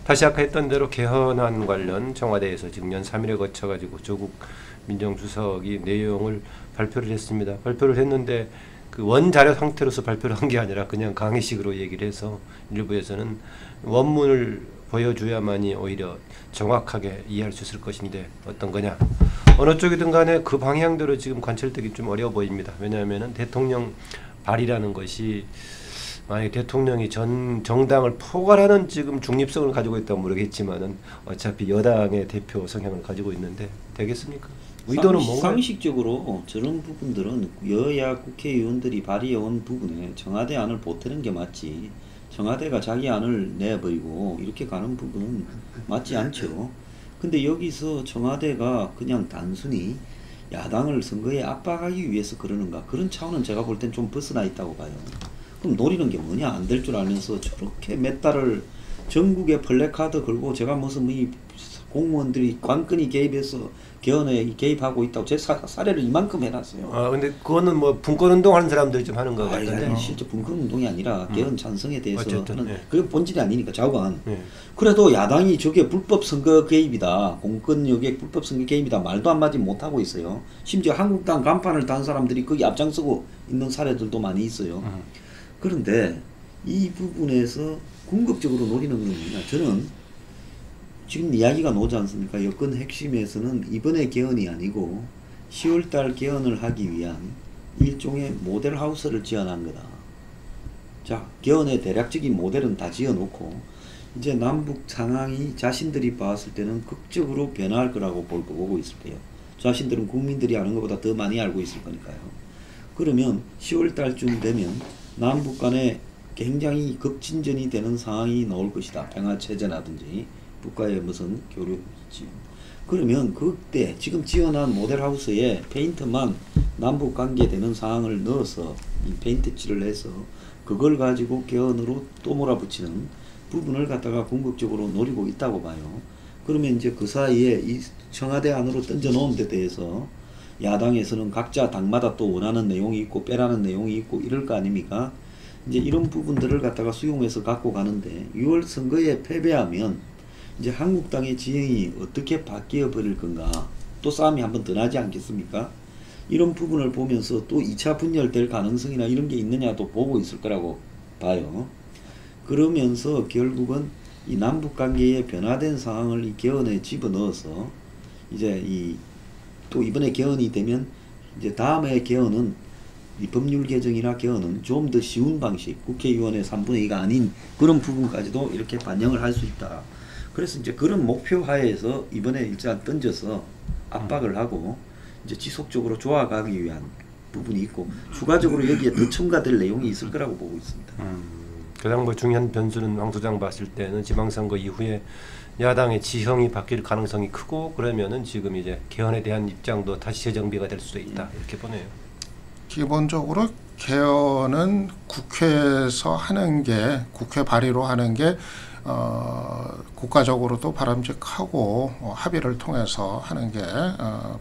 다시 아까 했던 대로 개헌안 관련 청와대에서 지금 연 3일에 거쳐가지고 조국 민정수석이 내용을 발표를 했습니다. 발표를 했는데 그 원자료 상태로서 발표를 한 게 아니라 그냥 강의식으로 얘기를 해서 일부에서는 원문을 보여줘야만이 오히려 정확하게 이해할 수 있을 것인데 어떤 거냐. 어느 쪽이든 간에 그 방향대로 지금 관철되기 좀 어려워 보입니다. 왜냐하면 대통령 발의라는 것이 만약에 대통령이 전 정당을 포괄하는 지금 중립성을 가지고 있다고 모르겠지만은 어차피 여당의 대표 성향을 가지고 있는데 되겠습니까? 의도는 뭔가? 상식적으로 저런 부분들은 여야 국회의원들이 발의해온 부분에 청와대 안을 보태는 게 맞지, 청와대가 자기 안을 내버리고 이렇게 가는 부분은 맞지 않죠. 근데 여기서 청와대가 그냥 단순히 야당을 선거에 압박하기 위해서 그러는가, 그런 차원은 제가 볼 땐 좀 벗어나 있다고 봐요. 그럼 노리는 게 뭐냐, 안 될 줄 알면서 저렇게 몇 달을 전국에 플래카드 걸고 제가 무슨 이 공무원들이 관건이 개입해서 개헌에 개입하고 있다고 제 사례를 이만큼 해놨어요. 아 근데 그거는 뭐 분권운동 하는 사람들이 좀 하는 거 같은데. 실제 분권운동이 아니라 개헌 찬성에 대해서 어쨌든, 하는 예. 그게 본질이 아니니까 좌우한. 예. 그래도 야당이 저게 불법 선거 개입이다, 공권 여기에 불법 선거 개입이다 말도 한마디 못 하고 있어요. 심지어 한국당 간판을 단 사람들이 거기 앞장서고 있는 사례들도 많이 있어요. 그런데 이 부분에서 궁극적으로 노리는 건 뭐냐, 저는 지금 이야기가 나오지 않습니까? 여권 핵심에서는 이번에 개헌이 아니고 10월달 개헌을 하기 위한 일종의 모델하우스를 지어낸 거다. 자, 개헌의 대략적인 모델은 다 지어놓고 이제 남북 상황이 자신들이 봤을 때는 극적으로 변화할 거라고 보고 있을 거예요. 자신들은 국민들이 아는 것보다 더 많이 알고 있을 거니까요. 그러면 10월달쯤 되면 남북 간에 굉장히 급진전이 되는 상황이 나올 것이다. 평화체제라든지 국가의 무슨 교류 지원. 그러면 그때 지금 지어놓은 모델하우스에 페인트만 남북 관계 되는 상황을 넣어서 이 페인트 칠을 해서 그걸 가지고 개헌으로 또 몰아붙이는 부분을 갖다가 궁극적으로 노리고 있다고 봐요. 그러면 이제 그 사이에 이 청와대 안으로 던져 놓은 데 대해서 야당에서는 각자 당마다 또 원하는 내용이 있고 빼라는 내용이 있고 이럴 거 아닙니까? 이제 이런 부분들을 갖다가 수용해서 갖고 가는데 6월 선거에 패배하면 이제 한국당의 지형이 어떻게 바뀌어 버릴 건가, 또 싸움이 한번 더 나지 않겠습니까? 이런 부분을 보면서 또 2차 분열될 가능성이나 이런 게 있느냐도 보고 있을 거라고 봐요. 그러면서 결국은 이 남북관계의 변화된 상황을 이 개헌에 집어넣어서 이제 또 이번에 개헌이 되면 이제 다음에 개헌은 이 법률 개정이나 개헌은 좀 더 쉬운 방식, 국회의원의 3분의 2가 아닌 그런 부분까지도 이렇게 반영을 할 수 있다. 그래서 이제 그런 목표 하에서 이번에 일단 던져서 압박을 하고 이제 지속적으로 좋아가기 위한 부분이 있고 추가적으로 여기에 더 첨가될 내용이 있을 거라고 보고 있습니다. 가장 뭐 중요한 변수는 황 소장 봤을 때는 지방선거 이후에 야당의 지형이 바뀔 가능성이 크고 그러면은 지금 이제 개헌에 대한 입장도 다시 재정비가 될 수도 있다 이렇게 보네요. 기본적으로 개헌은 국회에서 하는 게, 국회 발의로 하는 게 국가적으로도 바람직하고 합의를 통해서 하는 게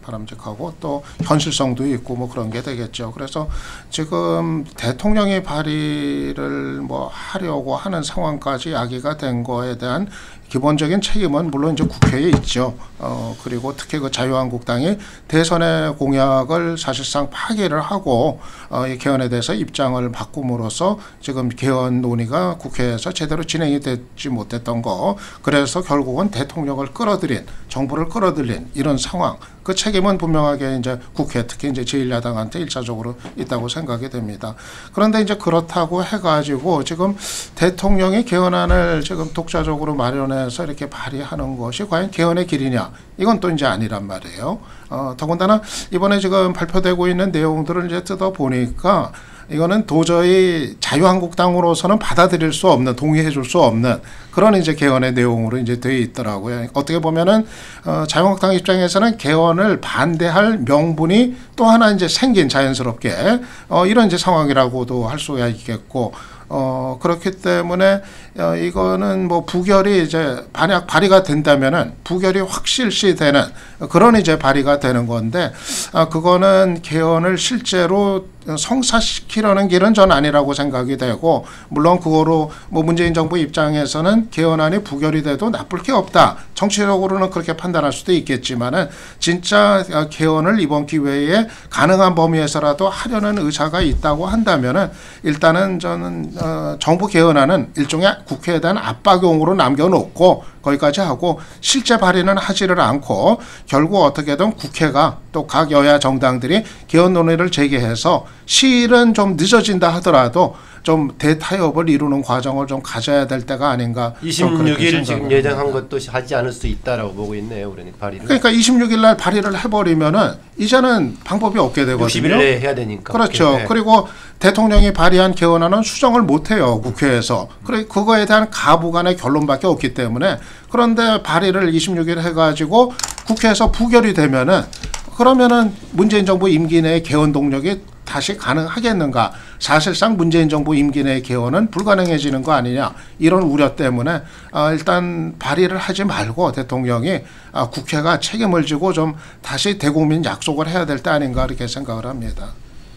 바람직하고 또 현실성도 있고 뭐 그런 게 되겠죠. 그래서 지금 대통령이 발의를 뭐 하려고 하는 상황까지 야기가 된 거에 대한 기본적인 책임은 물론 이제 국회에 있죠. 그리고 특히 그 자유한국당이 대선의 공약을 사실상 파기를 하고 이 개헌에 대해서 입장을 바꿈으로써 지금 개헌 논의가 국회에서 제대로 진행이 되지 못했던 거, 그래서 결국은 대통령을 끌어들인, 정부를 끌어들인 이런 상황, 그 책임은 분명하게 이제 국회, 특히 이제 제1야당한테 일차적으로 있다고 생각이 됩니다. 그런데 이제 그렇다고 해가지고 지금 대통령이 개헌안을 지금 독자적으로 마련해서 이렇게 발의하는 것이 과연 개헌의 길이냐? 이건 또 이제 아니란 말이에요. 더군다나 이번에 지금 발표되고 있는 내용들을 이제 뜯어 보니까 이거는 도저히 자유한국당으로서는 받아들일 수 없는, 동의해 줄 수 없는 그런 이제 개헌의 내용으로 이제 되어 있더라고요. 어떻게 보면은 자유한국당 입장에서는 개헌을 반대할 명분이 또 하나 이제 생긴, 자연스럽게 이런 이제 상황이라고도 할 수가 있겠고, 그렇기 때문에 이거는 뭐 부결이 이제 만약 발의가 된다면은 부결이 확실시 되는 그런 이제 발의가 되는 건데, 그거는 개헌을 실제로 성사시키려는 길은 전 아니라고 생각이 되고, 물론 그거로 뭐 문재인 정부 입장에서는 개헌안이 부결이 돼도 나쁠 게 없다. 정치적으로는 그렇게 판단할 수도 있겠지만은 진짜 개헌을 이번 기회에 가능한 범위에서라도 하려는 의사가 있다고 한다면은 일단은 저는 정부 개헌안은 일종의 국회에 대한 압박용으로 남겨놓고 거기까지 하고 실제 발의는 하지를 않고 결국 어떻게든 국회가 또 각 여야 정당들이 개헌 논의를 재개해서 실은 좀 늦어진다 하더라도 좀 대타협을 이루는 과정을 좀 가져야 될 때가 아닌가. 26일 지금 예정한 것도 하지 않을 수 있다라고 보고 있네요. 그러니까 발의를. 그러니까 26일 날 발의를 해버리면은 이제는 방법이 없게 되거든요. 60일 내에 해야 되니까. 그렇죠. 네. 그리고 대통령이 발의한 개헌안은 수정을 못해요. 국회에서. 그래 그거에 대한 가부간의 결론밖에 없기 때문에. 그런데 발의를 26일 해가지고 국회에서 부결이 되면은 그러면은 문재인 정부 임기 내에 개헌 동력이 다시 가능하겠는가? 사실상 문재인 정부 임기 내 개헌은 불가능해지는 거 아니냐? 이런 우려 때문에 일단 발의를 하지 말고 대통령이 국회가 책임을 지고 좀 다시 대국민 약속을 해야 될 때 아닌가 이렇게 생각을 합니다.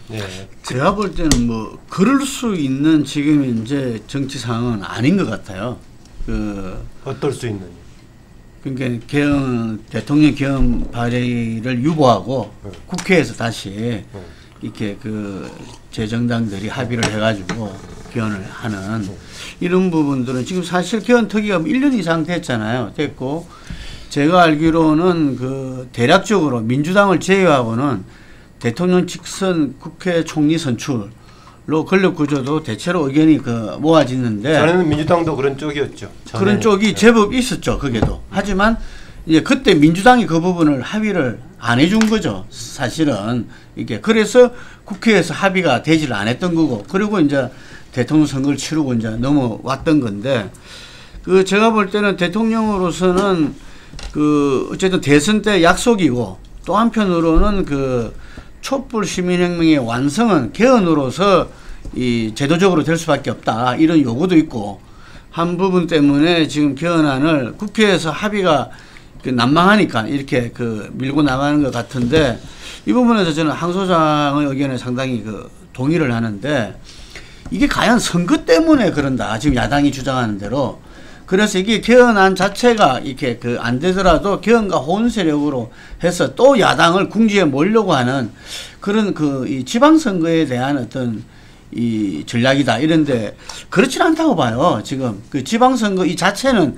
네. 제가 볼 때는 뭐 그럴 수 있는 지금 이제 정치 상황은 아닌 것 같아요. 어떨 수 있는? 그러니까 대통령 개헌 발의를 유보하고 국회에서 다시 이렇게 재정당들이 합의를 해가지고 개헌을 하는 이런 부분들은 지금 사실 개헌 특위가 1년 이상 됐고 제가 알기로는 대략적으로 민주당을 제외하고는 대통령 직선 국회 총리 선출로 권력 구조도 대체로 의견이 모아지는데 전에는 민주당도 그런 쪽이었죠. 그런 쪽이 제법 있었죠. 그게도. 하지만 이제 그때 민주당이 그 부분을 합의를 안 해준 거죠. 사실은 이게 그래서 국회에서 합의가 되지를 않았던 거고 그리고 이제 대통령 선거를 치르고 이제 넘어왔던 건데 제가 볼 때는 대통령으로서는 어쨌든 대선 때 약속이고 또 한편으로는 촛불 시민혁명의 완성은 개헌으로서 제도적으로 될 수밖에 없다 이런 요구도 있고 한 부분 때문에 지금 개헌안을 국회에서 합의가 난망하니까 이렇게 밀고 나가는 것 같은데 이 부분에서 저는 황 소장의 의견에 상당히 동의를 하는데 이게 과연 선거 때문에 그런다 지금 야당이 주장하는 대로 그래서 이게 개헌안 자체가 이렇게 안 되더라도 개헌과 호응 세력으로 해서 또 야당을 궁지에 몰려고 하는 그런 이 지방선거에 대한 어떤 이 전략이다 이런데 그렇진 않다고 봐요. 지금 지방선거 이 자체는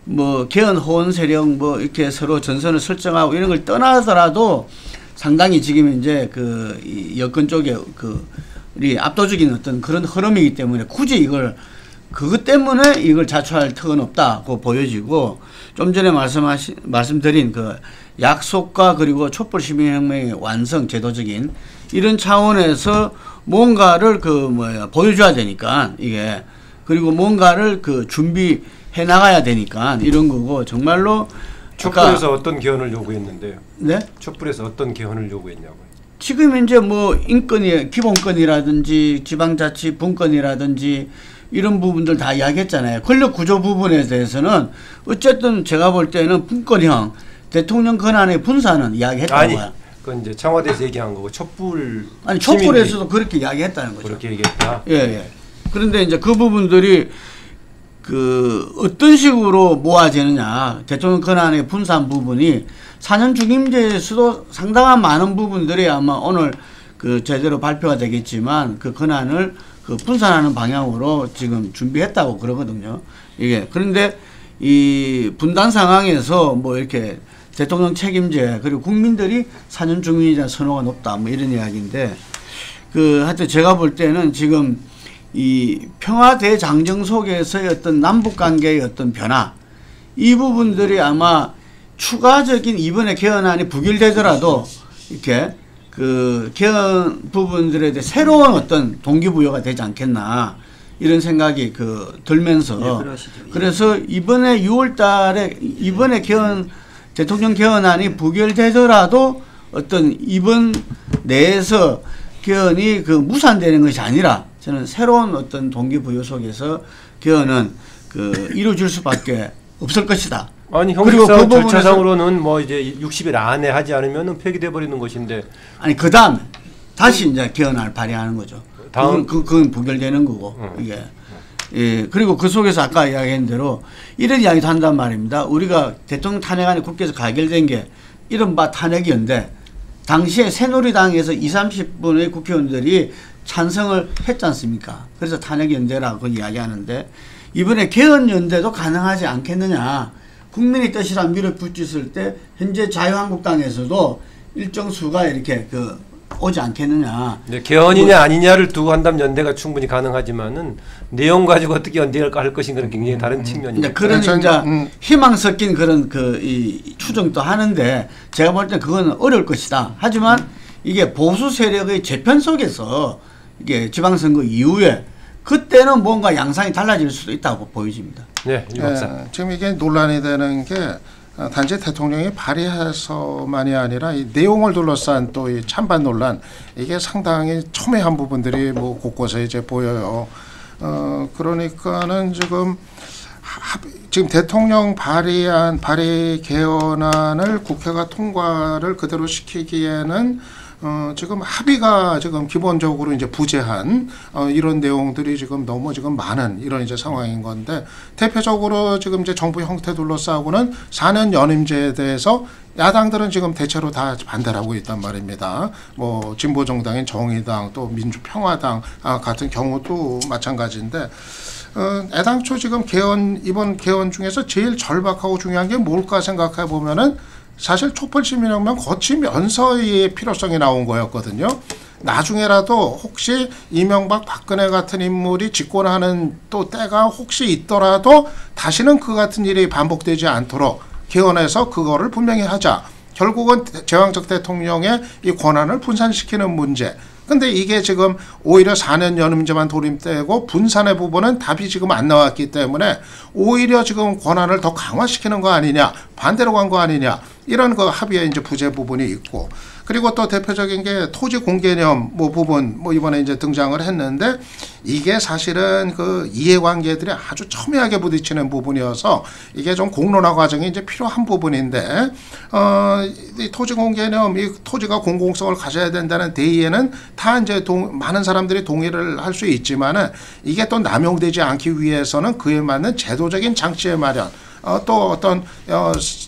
뭐 개헌 호응 세력 뭐 이렇게 서로 전선을 설정하고 이런 걸 떠나더라도 상당히 지금 이제 이 여권 쪽에 이 압도적인 어떤 그런 흐름이기 때문에 굳이 그것 때문에 이걸 자초할 턱은 없다고 보여지고 좀 전에 말씀드린 약속과 그리고 촛불 시민혁명의 완성 제도적인 이런 차원에서 뭔가를 보여줘야 되니까 이게 그리고 뭔가를 준비해 나가야 되니까 이런 거고 정말로 촛불에서 어떤 개헌을 요구했는데요? 네? 촛불에서 어떤 개헌을 요구했냐고요? 지금 이제 뭐 인권이 기본권이라든지 지방자치 분권이라든지 이런 부분들 다 이야기했잖아요. 권력 구조 부분에 대해서는 어쨌든 제가 볼 때는 분권형 대통령 권한의 분산은 이야기했다고 봐요. 그건 이제 청와대에서 얘기한 거고 촛불에서도 그렇게 이야기했다는 거죠. 그렇게 얘기했다. 예. 그런데 이제 그 부분들이 어떤 식으로 모아지느냐 대통령 권한의 분산 부분이 4년 중임제에서도 상당한 많은 부분들이 아마 오늘 제대로 발표가 되겠지만 그 권한을 분산하는 방향으로 지금 준비했다고 그러거든요. 이게 그런데 이 분단 상황에서 뭐 이렇게 대통령 책임제 그리고 국민들이 4년 중임제 선호가 높다 뭐 이런 이야기인데 하여튼 제가 볼 때는 지금 이 평화 대장정 속에서의 어떤 남북 관계의 어떤 변화 이 부분들이 아마 추가적인 이번에 개헌안이 부결되더라도 이렇게 개헌 부분들에 대해 새로운 어떤 동기부여가 되지 않겠나 이런 생각이 들면서 그래서 이번에 6월 달에 이번에 대통령 개헌안이 부결되더라도 어떤 이번 내에서 개헌이 무산되는 것이 아니라 저는 새로운 어떤 동기부여 속에서 개헌은 이루어질 수밖에 없을 것이다. 아니 형식상 절차상으로는 뭐 이제 60일 안에 하지 않으면 폐기돼 버리는 것인데 아니 그다음 다시 이제 개헌안을 발의하는 거죠. 다음 그건 부결되는 거고 이게. 예, 그리고 그 속에서 아까 이야기한 대로 이런 이야기도 한단 말입니다. 우리가 대통령 탄핵안이 국회에서 가결된 게 이른바 탄핵이었는데 당시에 새누리당에서 20-30분의 국회의원들이 찬성을 했지 않습니까? 그래서 탄핵연대라고 이야기하는데 이번에 개헌연대도 가능하지 않겠느냐. 국민의 뜻이란 밀어붙였을 때 현재 자유한국당에서도 일정 수가 이렇게 오지 않겠느냐. 네, 개헌이냐 아니냐를 두고 한다면 연대가 충분히 가능하지만은 내용 가지고 어떻게 연대를 할 것인가는 굉장히 다른 측면입니다. 그런 이제 희망 섞인 그런 이 추정도 하는데 제가 볼 때 그건 어려울 것이다. 하지만 이게 보수 세력의 재편 속에서 이게 지방선거 이후에 그때는 뭔가 양상이 달라질 수도 있다고 보여집니다. 네, 이 박사. 지금 이게 논란이 되는 게 단지 대통령이 발의해서만이 아니라 이 내용을 둘러싼 또 이 찬반 논란 이게 상당히 첨예한 부분들이 뭐 곳곳에 이제 보여요. 그러니까는 지금 대통령 발의 개헌안을 국회가 통과를 그대로 시키기에는 지금 합의가 지금 기본적으로 이제 부재한 이런 내용들이 지금 너무 지금 많은 이런 이제 상황인 건데 대표적으로 지금 이제 정부 형태 둘러싸고는 4년 연임제에 대해서 야당들은 지금 대체로 다 반대를 하고 있단 말입니다. 뭐 진보 정당인 정의당 또 민주평화당 같은 경우도 마찬가지인데 애당초 지금 이번 개헌 중에서 제일 절박하고 중요한 게 뭘까 생각해 보면은 사실 촛불시민혁명 거치면서의 필요성이 나온 거였거든요. 나중에라도 혹시 이명박 박근혜 같은 인물이 집권하는 또 때가 혹시 있더라도 다시는 그 같은 일이 반복되지 않도록 개헌해서 그거를 분명히 하자. 결국은 제왕적 대통령의 이 권한을 분산시키는 문제. 근데 이게 지금 오히려 4년 연임제만 도입되고 분산의 부분은 답이 지금 안 나왔기 때문에 오히려 지금 권한을 더 강화시키는 거 아니냐, 반대로 간 거 아니냐, 이런 그 합의의 이제 부재 부분이 있고, 그리고 또 대표적인 게 토지 공개념 부분 이번에 이제 등장을 했는데 이게 사실은 그 이해관계들이 아주 첨예하게 부딪히는 부분이어서 이게 좀 공론화 과정이 이제 필요한 부분인데 이 토지 공개념, 이 토지가 공공성을 가져야 된다는 대의에는 다 이제 많은 사람들이 동의를 할 수 있지만은 이게 또 남용되지 않기 위해서는 그에 맞는 제도적인 장치의 마련. 또 어떤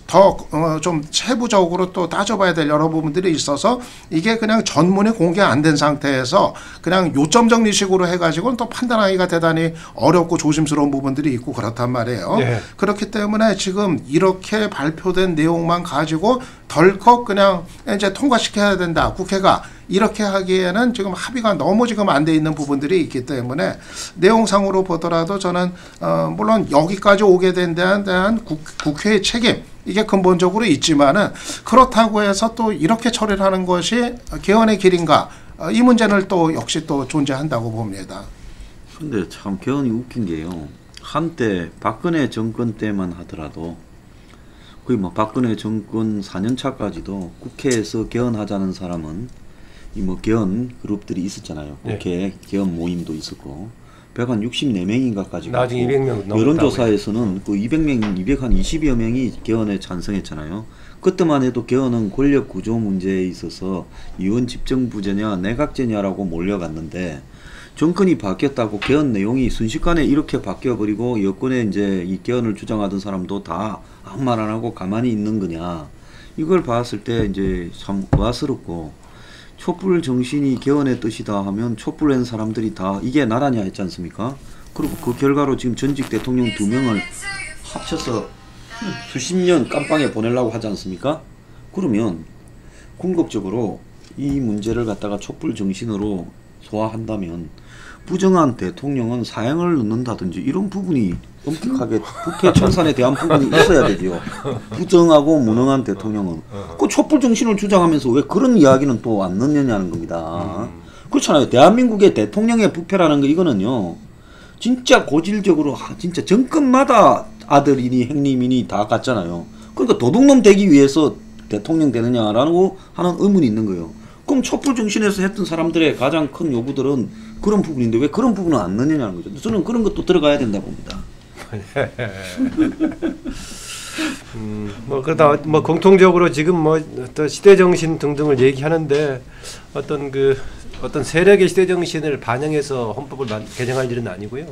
더 좀 세부적으로 또 따져봐야 될 여러 부분들이 있어서 이게 그냥 전문이 공개 안 된 상태에서 그냥 요점 정리식으로 해가지고는 또 판단하기가 대단히 어렵고 조심스러운 부분들이 있고 그렇단 말이에요. 네. 그렇기 때문에 지금 이렇게 발표된 내용만 가지고 덜컥 그냥 이제 통과시켜야 된다. 국회가 이렇게 하기에는 지금 합의가 너무 지금 안 돼 있는 부분들이 있기 때문에 내용상으로 보더라도 저는 물론 여기까지 오게 된 데에 대한 국회의 책임 이게 근본적으로 있지만은 그렇다고 해서 또 이렇게 처리를 하는 것이 개헌의 길인가 이 문제는 또 역시 또 존재한다고 봅니다. 근데 참 개헌이 웃긴 게요. 한때 박근혜 정권 때만 하더라도 거의 뭐 박근혜 정권 4년 차까지도 국회에서 개헌하자는 사람은 이 뭐 개헌 그룹들이 있었잖아요. 국회 네. 개헌 모임도 있었고 164명인가까지 나중에 200명 여론조사에서는 그 200명, 220여 명이 개헌에 찬성했잖아요. 그때만 해도 개헌은 권력 구조 문제에 있어서 의원 집정부제냐 내각제냐라고 몰려갔는데 정권이 바뀌었다고 개헌 내용이 순식간에 이렇게 바뀌어버리고 여권에 이제 이 개헌을 주장하던 사람도 다 아무 말 안 하고 가만히 있는 거냐. 이걸 봤을 때 이제 참 의아스럽고 촛불 정신이 개헌의 뜻이다 하면 촛불한 사람들이 다 이게 나라냐 했지 않습니까? 그리고 그 결과로 지금 전직 대통령 2명을 합쳐서 수십 년 깜빵에 보내려고 하지 않습니까? 그러면 궁극적으로 이 문제를 갖다가 촛불 정신으로 소화한다면 부정한 대통령은 사형을 넣는다든지 이런 부분이 엄격하게 국회 청산에 대한 부분이 있어야 되죠. 부정하고 무능한 대통령은 그 촛불 정신을 주장하면서 왜 그런 이야기는 또 안 넣느냐는 겁니다. 그렇잖아요. 대한민국의 대통령의 부패라는 거 이거는요. 진짜 고질적으로 진짜 정권마다 아들이니 형님이니 다 같잖아요. 그러니까 도둑놈 되기 위해서 대통령 되느냐라고 하는 의문이 있는 거예요. 그럼 촛불 정신에서 했던 사람들의 가장 큰 요구들은 그런 부분인데 왜 그런 부분은 안 넣느냐는 거죠. 저는 그런 것도 들어가야 된다 봅니다. 뭐 그러다 뭐 공통적으로 지금 뭐 또 시대 정신 등등을 얘기하는데 어떤 그 어떤 세력의 시대 정신을 반영해서 헌법을 개정할 일은 아니고요.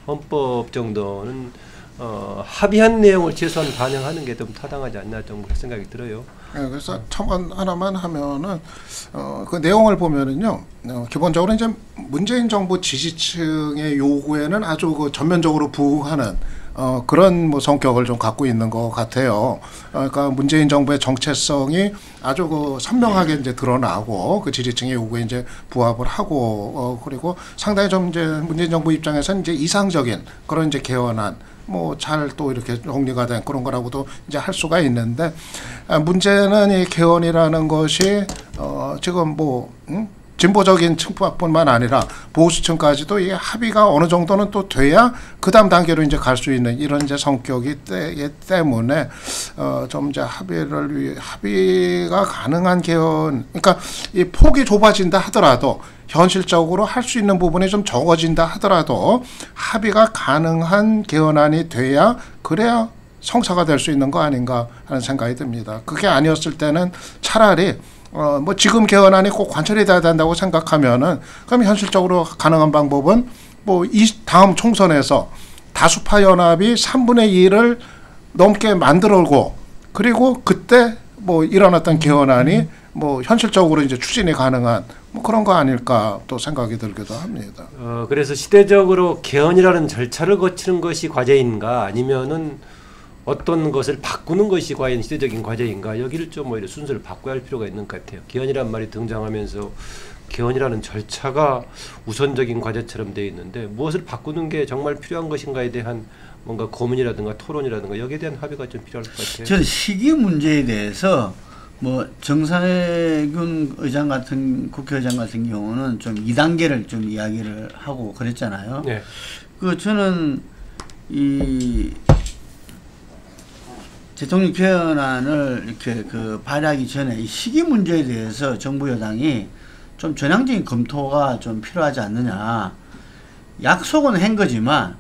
헌법 정도는 합의한 내용을 최소한 반영하는 게 좀 타당하지 않나 좀 생각이 들어요. 네, 그래서 첨언 하나만 하면은 그 내용을 보면은요, 기본적으로 이제 문재인 정부 지지층의 요구에는 아주 그 전면적으로 부응하는 그런 뭐 성격을 좀 갖고 있는 것 같아요. 그러니까 문재인 정부의 정체성이 아주 그 선명하게 이제 드러나고 그 지지층의 요구에 이제 부합을 하고 그리고 상당히 좀 이제 문재인 정부 입장에서는 이제 이상적인 그런 이제 개헌안 뭐 잘 또 이렇게 정리가 된 그런 거라고도 이제 할 수가 있는데 문제는 이 개헌이라는 것이 지금 뭐 진보적인 층뿐만 아니라 보수층까지도 이게 합의가 어느 정도는 또 돼야 그 다음 단계로 이제 갈 수 있는 이런 이제 성격이 때문에 좀 이제 합의가 가능한 개헌, 그러니까 이 폭이 좁아진다 하더라도 현실적으로 할 수 있는 부분이 좀 적어진다 하더라도 합의가 가능한 개헌안이 돼야 그래야 성사가 될 수 있는 거 아닌가 하는 생각이 듭니다. 그게 아니었을 때는 차라리 뭐 지금 개헌안이 꼭 관철이 돼야 된다고 생각하면은 그럼 현실적으로 가능한 방법은 뭐 이 다음 총선에서 다수파 연합이 3분의 2를 넘게 만들고 그리고 그때 뭐 일어났던 개헌안이 뭐 현실적으로 이제 추진이 가능한 뭐 그런 거 아닐까 또 생각이 들기도 합니다. 그래서 시대적으로 개헌이라는 절차를 거치는 것이 과제인가 아니면은 어떤 것을 바꾸는 것이 과연 시대적인 과제인가 여기를 좀 오히려 순서를 바꿔야 할 필요가 있는 것 같아요. 개헌이란 말이 등장하면서 개헌이라는 절차가 우선적인 과제처럼 되어 있는데 무엇을 바꾸는 게 정말 필요한 것인가에 대한 뭔가 고민이라든가 토론이라든가 여기에 대한 합의가 좀 필요할 것 같아요. 저는 시기 문제에 대해서 뭐 정상균 의장 같은 국회의장 같은 경우는 좀 2단계를 좀 이야기를 하고 그랬잖아요. 네. 그 저는 이 대통령 개헌안을 이렇게 그 발의하기 전에 이 시기 문제에 대해서 정부 여당이 좀 전향적인 검토가 좀 필요하지 않느냐. 약속은 한 거지만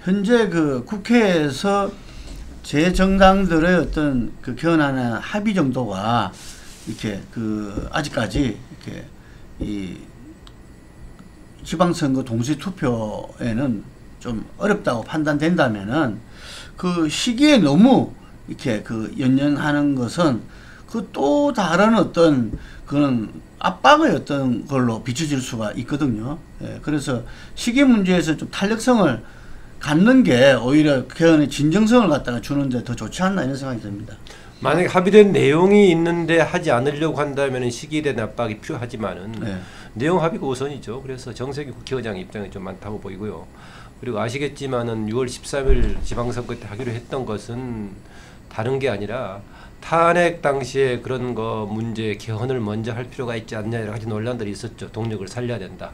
현재 그 국회에서 제 정당들의 어떤 그 개헌안의 합의 정도가 이렇게 그 아직까지 이렇게 이 지방선거 동시 투표에는 좀 어렵다고 판단된다면은 그 시기에 너무 이렇게 그 연연하는 것은 그 또 다른 어떤 그런 압박의 어떤 걸로 비춰질 수가 있거든요. 예, 그래서 시기 문제에서 좀 탄력성을 갖는 게 오히려 개헌의 진정성을 갖다가 주는데 더 좋지 않나 이런 생각이 듭니다. 만약에 합의된 내용이 있는데 하지 않으려고 한다면 시기에 대한 압박이 필요하지만은 네. 내용 합의가 우선이죠. 그래서 정세균 국회의장 입장이 좀 많다고 보이고요. 그리고 아시겠지만은 6월 13일 지방선거 때 하기로 했던 것은 다른 게 아니라 탄핵 당시에 그런 거 문제 개헌을 먼저 할 필요가 있지 않냐 여러 가지 논란들이 있었죠. 동력을 살려야 된다.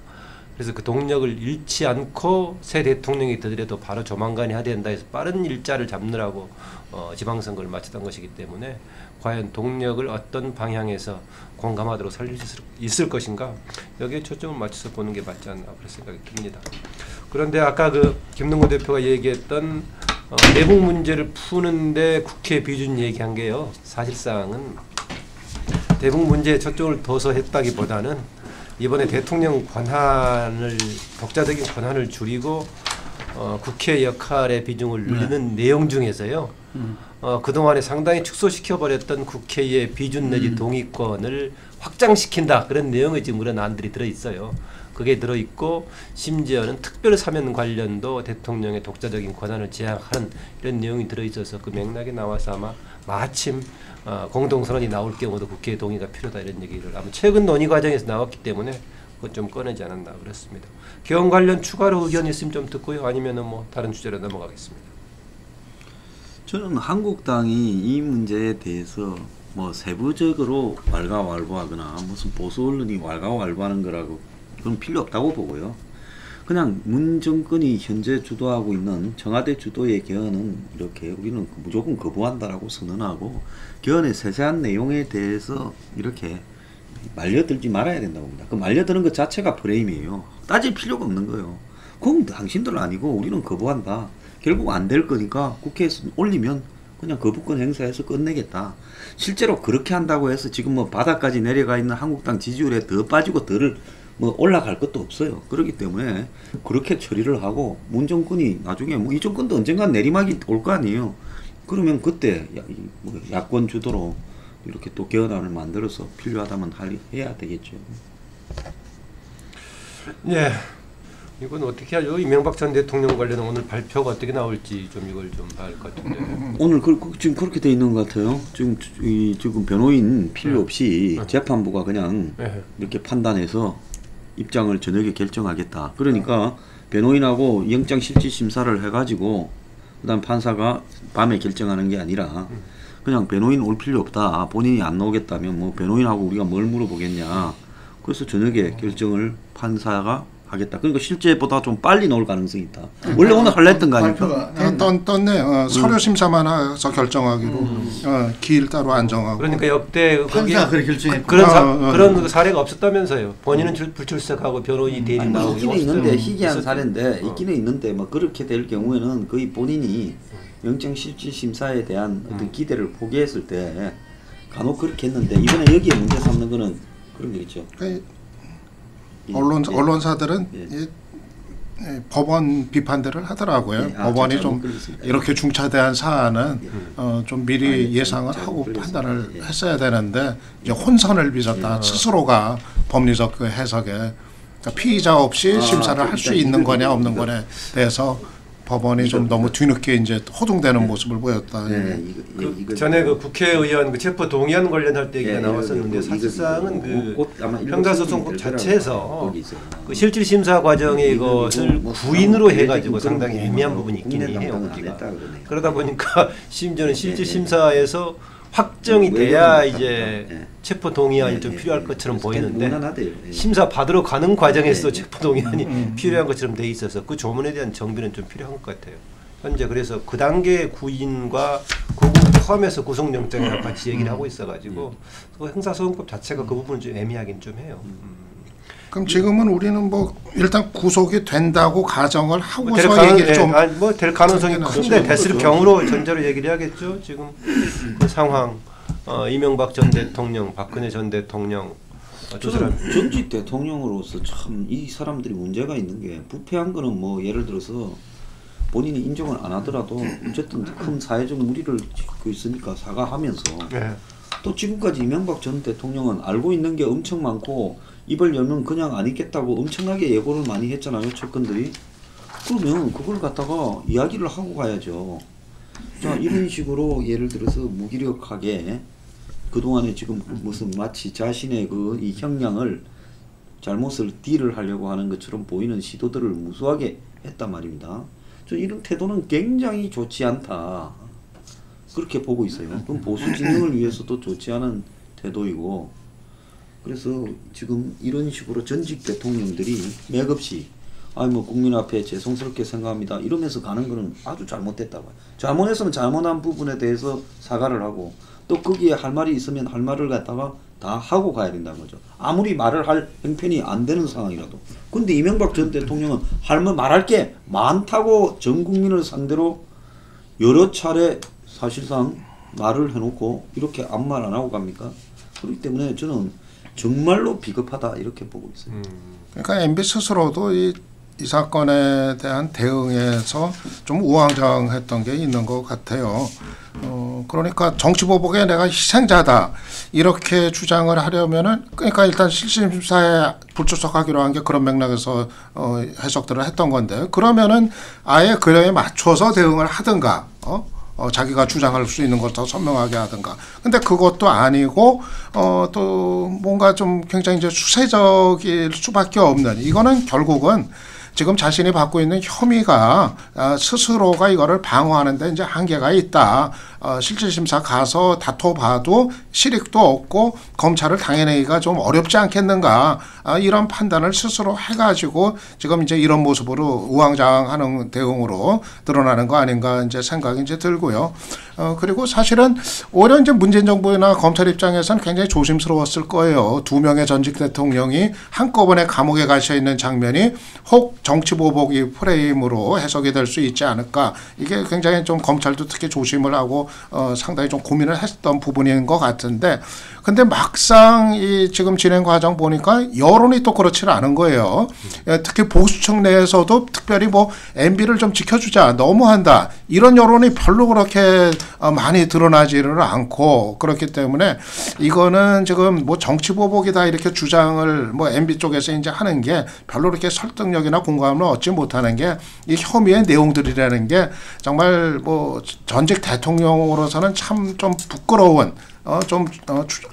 그래서 그 동력을 잃지 않고 새 대통령이 되더라도 바로 조만간 해야 된다 해서 빠른 일자를 잡느라고 지방선거를 마쳤던 것이기 때문에 과연 동력을 어떤 방향에서 공감하도록 살릴 수 있을 것인가 여기에 초점을 맞춰서 보는 게 맞지 않나 그런 생각이 듭니다. 그런데 아까 그 김능호 대표가 얘기했던 내국 문제를 푸는데 국회 비준 얘기한 게요. 사실상은 대북 문제에 초점을 둬서 했다기보다는 이번에 대통령 권한을 독자적인 권한을 줄이고 국회 역할의 비중을 늘리는 내용 중에서요. 그동안에 상당히 축소시켜버렸던 국회의 비준 내지 동의권을 확장시킨다. 그런 내용의 지금 그런 안들이 들어있어요. 그게 들어있고 심지어는 특별 사면 관련도 대통령의 독자적인 권한을 제한하는 이런 내용이 들어있어서 그 맥락에 나와서 아마 마침 공동선언이 나올 경우도 국회의 동의가 필요하다 이런 얘기를 아마 최근 논의 과정에서 나왔기 때문에 그건 좀 꺼내지 않았나 그렇습니다. 개헌 관련 추가로 의견 있으면 좀 듣고요. 아니면은 뭐 다른 주제로 넘어가겠습니다. 저는 한국당이 이 문제에 대해서 뭐 세부적으로 왈가왈부하거나 무슨 보수 언론이 왈가왈부하는 거라고 그건 필요 없다고 보고요. 그냥 문 정권이 현재 주도하고 있는 청와대 주도의 개헌은 이렇게 우리는 무조건 거부한다라고 선언하고 개헌의 세세한 내용에 대해서 이렇게 말려들지 말아야 된다고 봅니다. 그 말려드는 것 자체가 프레임이에요. 따질 필요가 없는 거예요. 그건 당신들 아니고 우리는 거부한다. 결국 안 될 거니까 국회에서 올리면 그냥 거부권 행사해서 끝내겠다. 실제로 그렇게 한다고 해서 지금 뭐 바닥까지 내려가 있는 한국당 지지율에 더 빠지고 덜을 뭐 올라갈 것도 없어요. 그렇기 때문에 그렇게 처리를 하고 문정권이 나중에 뭐 이 정권도 언젠간 내리막이 올 거 아니에요. 그러면 그때 뭐 야권 주도로 이렇게 또 개헌안을 만들어서 필요하다면 해야 되겠죠. 예. 이건 어떻게 하죠? 이명박 전 대통령 관련 오늘 발표가 어떻게 나올지 좀 이걸 좀 봐야 할 것 같은데. 오늘 지금 그렇게 돼 있는 것 같아요. 지금 변호인 필요 없이 재판부가 그냥 이렇게 판단해서 입장을 저녁에 결정하겠다. 그러니까 변호인하고 영장실질심사를 해가지고 그다음 판사가 밤에 결정하는 게 아니라 그냥 변호인 올 필요 없다. 본인이 안 나오겠다면 뭐 변호인하고 우리가 뭘 물어보겠냐. 그래서 저녁에 결정을 판사가 하겠다. 그러니까 실제보다 좀 빨리 나올 가능성이 있다. 원래 오늘 할라 했던 거 아닙니까? 떴네. 서류 심사만 해서 결정하기로 기일 따로 안 정하고. 그러니까 역대 판사가 그렇게 결정했고 그런 사례가 없었다면서요. 본인은 불출석하고 변호인 대리 나오고. 있기는 있는데 희귀한 사례인데 있기는 있는데 뭐 그렇게 될 경우에는 거의 본인이 영장실질심사에 대한 어떤 기대를 포기했을 때 간혹 그렇게 했는데 이번에 여기에 문제 삼는 거는 그런 게 있죠. 언론사들은 법원 비판들을 하더라고요. 법원이 좀 이렇게 중차대한 사안은 좀 미리 예상을 하고 판단을 했어야 되는데 이제 혼선을 빚었다. 스스로가 법리적 그 해석에 그러니까 피의자 없이 심사를 할 수 있는 거냐 없는 거냐에 대해서 법원이 좀 너무 뒤늦게 이제 호둥대는 모습을 보였다. 전에 그 국회의원 그 체포 동의안 관련할 때 얘기가 나왔었는데 사실상은 그 형사소송법 자체에서 그 실질심사 과정에 이것을 구인으로 해가지고 상당히 애매한 부분이 있긴 해요. 우리가. 그러다 보니까 심지어는 실질심사에서 확정이 돼야 이제 체포 동의안이 좀 필요할 것처럼 보이는데 심사 받으러 가는 과정에서 체포 동의안이 필요한 것처럼 돼 있어서 그 조문에 대한 정비는 좀 필요한 것 같아요. 현재 그래서 그 단계 구인과 그거 포함해서 구속영장이랑 같이 얘기를 하고 있어가지고 그 형사소송법 자체가 그 부분은 좀 애매하긴 좀 해요. 그럼 지금은 우리는 뭐 일단 구속이 된다고 가정을 하고서 얘기를 좀 뭐 될 가능성이 큰데 됐을 경우로 전제로 얘기를 해야겠죠. 지금 그 상황 이명박 전 대통령, 박근혜 전 대통령 두 사람 전직 대통령으로서 참 이 사람들이 문제가 있는 게 부패한 거는 뭐 예를 들어서 본인이 인정을 안 하더라도 어쨌든 큰 사회적 무리를 짓고 있으니까 사과하면서 또 지금까지 이명박 전 대통령은 알고 있는 게 엄청 많고 입을 열면 그냥 안 있겠다고 엄청나게 예고를 많이 했잖아요. 측근들이. 그러면 그걸 갖다가 이야기를 하고 가야죠. 자, 이런 식으로 예를 들어서 무기력하게 그동안에 지금 무슨 마치 자신의 그 이 형량을 잘못을 딜을 하려고 하는 것처럼 보이는 시도들을 무수하게 했단 말입니다. 저 이런 태도는 굉장히 좋지 않다. 그렇게 보고 있어요. 그럼 보수 진영을 위해서도 좋지 않은 태도이고 그래서 지금 이런 식으로 전직 대통령들이 맥없이 뭐 국민 앞에 죄송스럽게 생각합니다 이러면서 가는 거는 아주 잘못됐다고. 잘못했으면 잘못한 부분에 대해서 사과를 하고 또 거기에 할 말이 있으면 할 말을 갖다가 다 하고 가야 된다는 거죠. 아무리 말을 할 형편이 안 되는 상황이라도. 근데 이명박 전 대통령은 말할 게 많다고 전 국민을 상대로 여러 차례 사실상 말을 해놓고 이렇게 아무 말 안 하고 갑니까? 그렇기 때문에 저는 정말로 비겁하다 이렇게 보고 있어요. 그러니까 MB 스스로도 이 사건에 대한 대응에서 좀 우왕좌왕했던 게 있는 것 같아요. 그러니까 정치보복에 내가 희생자다 이렇게 주장을 하려면은 그러니까 일단 실질심사에 불출석하기로 한 게 그런 맥락에서 해석들을 했던 건데 그러면은 아예 그에 맞춰서 대응을 하든가 자기가 주장할 수 있는 걸 더 선명하게 하든가. 근데 그것도 아니고 또 뭔가 좀 굉장히 이제 수세적일 수밖에 없는 이거는 결국은 지금 자신이 받고 있는 혐의가 스스로가 이거를 방어하는데 이제 한계가 있다. 실질심사 가서 다퉈봐도 실익도 없고 검찰을 당해내기가 좀 어렵지 않겠는가. 이런 판단을 스스로 해가지고 지금 이제 이런 모습으로 우왕좌왕하는 대응으로 드러나는 거 아닌가 이제 생각이 이제 들고요. 그리고 사실은 오히려 이제 문재인 정부나 검찰 입장에서는 굉장히 조심스러웠을 거예요. 2명의 전직 대통령이 한꺼번에 감옥에 갇혀 있는 장면이 혹 정치보복이 프레임으로 해석이 될 수 있지 않을까. 이게 굉장히 좀 검찰도 특히 조심을 하고 상당히 좀 고민을 했던 부분인 것 같은데, 근데 막상 이 지금 진행 과정 보니까 여론이 또 그렇지는 않은 거예요. 특히 보수층 내에서도 특별히 뭐 MB를 좀 지켜주자, 너무한다, 이런 여론이 별로 그렇게 많이 드러나지를 않고, 그렇기 때문에 이거는 지금 뭐 정치 보복이다 이렇게 주장을 뭐 MB 쪽에서 이제 하는 게 별로 그렇게 설득력이나 공감을 얻지 못하는 게 이 혐의의 내용들이라는 게 정말 뭐 전직 대통령으로서는 참 좀 부끄러운,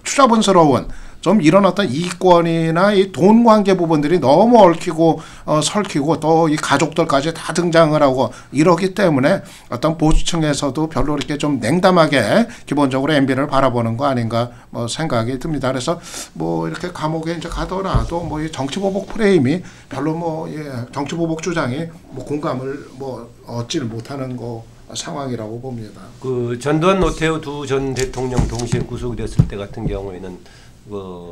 추잡스러운, 좀 이런 어떤 이권이나 이 돈 관계 부분들이 너무 얽히고 설키고 또 이 가족들까지 다 등장을 하고 이러기 때문에 어떤 보수층에서도 별로 이렇게 좀 냉담하게 기본적으로 MB를 바라보는 거 아닌가 뭐 생각이 듭니다. 그래서 뭐 이렇게 감옥에 이제 가더라도 뭐 이 정치 보복 프레임이 별로 뭐 정치 보복 주장이 뭐 공감을 뭐 얻지를 못하는 거 상황이라고 봅니다. 그 전두환 노태우 두 전 대통령 동시에 구속됐을 때 같은 경우에는